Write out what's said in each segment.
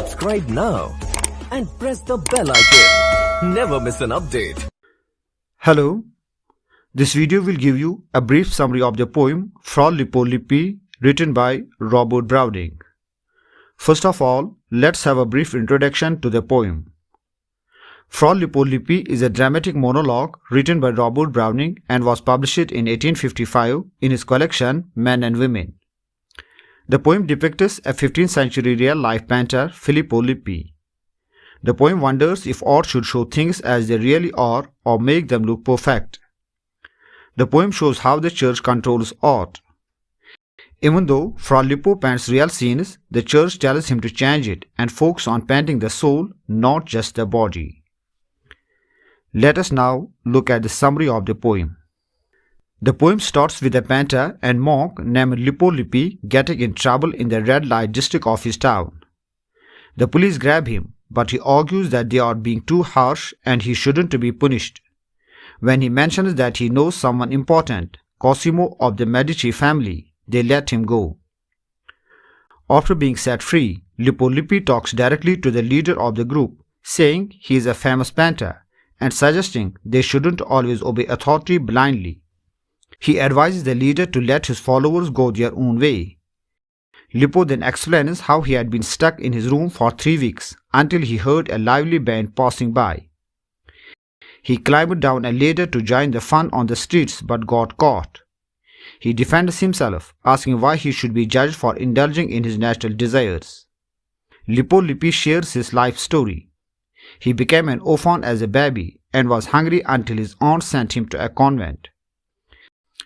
Subscribe now and press the bell icon. Never miss an update. Hello. This video will give you a brief summary of the poem Fra Lippo Lippi written by Robert Browning. First of all, let's have a brief introduction to the poem. Fra Lippo Lippi is a dramatic monologue written by Robert Browning and was published in 1855 in his collection Men and Women. The poem depicts a 15th century real-life painter, Filippo Lippi. The poem wonders if art should show things as they really are or make them look perfect. The poem shows how the church controls art. Even though Fra Lippo paints real scenes, the church tells him to change it and focus on painting the soul, not just the body. Let us now look at the summary of the poem. The poem starts with a painter and monk named Lippo Lippi getting in trouble in the red light district of his town. The police grab him, but he argues that they are being too harsh and he shouldn't be punished. When he mentions that he knows someone important, Cosimo of the Medici family, they let him go. After being set free, Lippo Lippi talks directly to the leader of the group, saying he is a famous painter and suggesting they shouldn't always obey authority blindly. He advises the leader to let his followers go their own way. Lippo then explains how he had been stuck in his room for 3 weeks until he heard a lively band passing by. He climbed down a ladder to join the fun on the streets but got caught. He defends himself, asking why he should be judged for indulging in his natural desires. Lippo Lippi shares his life story. He became an orphan as a baby and was hungry until his aunt sent him to a convent.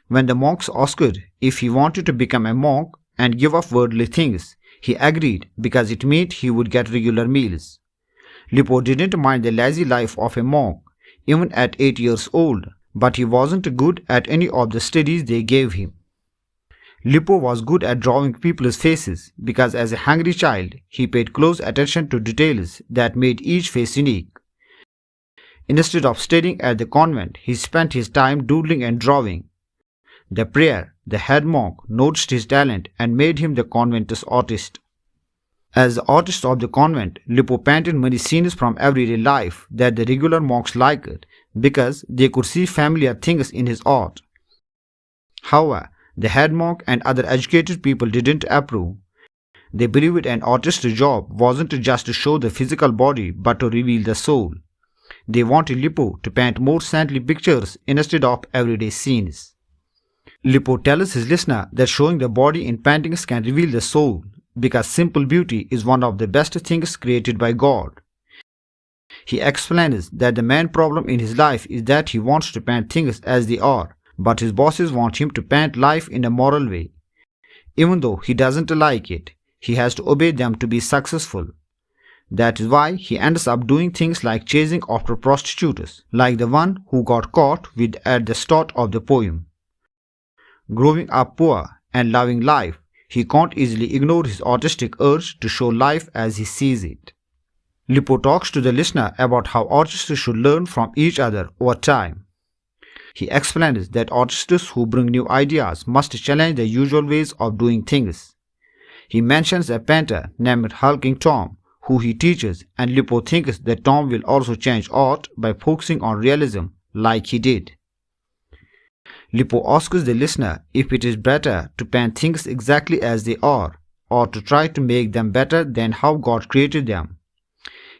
When the monks asked if he wanted to become a monk and give up worldly things, he agreed because it meant he would get regular meals. Lippo didn't mind the lazy life of a monk, even at 8 years old, but he wasn't good at any of the studies they gave him. Lippo was good at drawing people's faces because as a hungry child, he paid close attention to details that made each face unique. Instead of studying at the convent, he spent his time doodling and drawing. The prior, the head monk, noticed his talent and made him the convent's artist. As the artist of the convent, Lippo painted many scenes from everyday life that the regular monks liked because they could see familiar things in his art. However, the head monk and other educated people didn't approve. They believed an artist's job wasn't just to show the physical body but to reveal the soul. They wanted Lippo to paint more saintly pictures instead of everyday scenes. Lippo tells his listener that showing the body in paintings can reveal the soul because simple beauty is one of the best things created by God. He explains that the main problem in his life is that he wants to paint things as they are, but his bosses want him to paint life in a moral way. Even though he doesn't like it, he has to obey them to be successful. That is why he ends up doing things like chasing after prostitutes, like the one who got caught with at the start of the poem. Growing up poor and loving life, he can't easily ignore his artistic urge to show life as he sees it. Lippo talks to the listener about how artists should learn from each other over time. He explains that artists who bring new ideas must challenge the usual ways of doing things. He mentions a painter named Hulking Tom, who he teaches, and Lippo thinks that Tom will also change art by focusing on realism like he did. Lippo asks the listener if it is better to paint things exactly as they are or to try to make them better than how God created them.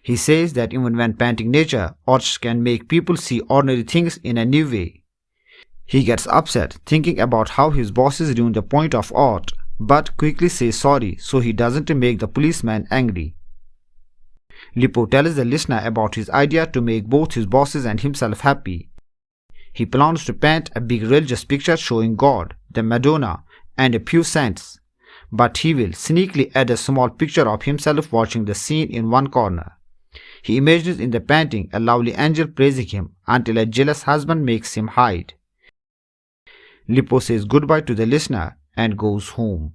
He says that even when painting nature, artists can make people see ordinary things in a new way. He gets upset thinking about how his bosses ruin the point of art, but quickly says sorry so he doesn't make the policeman angry. Lippo tells the listener about his idea to make both his bosses and himself happy. He plans to paint a big religious picture showing God, the Madonna, and a few saints, but he will sneakily add a small picture of himself watching the scene in one corner. He imagines in the painting a lovely angel praising him until a jealous husband makes him hide. Lippo says goodbye to the listener and goes home.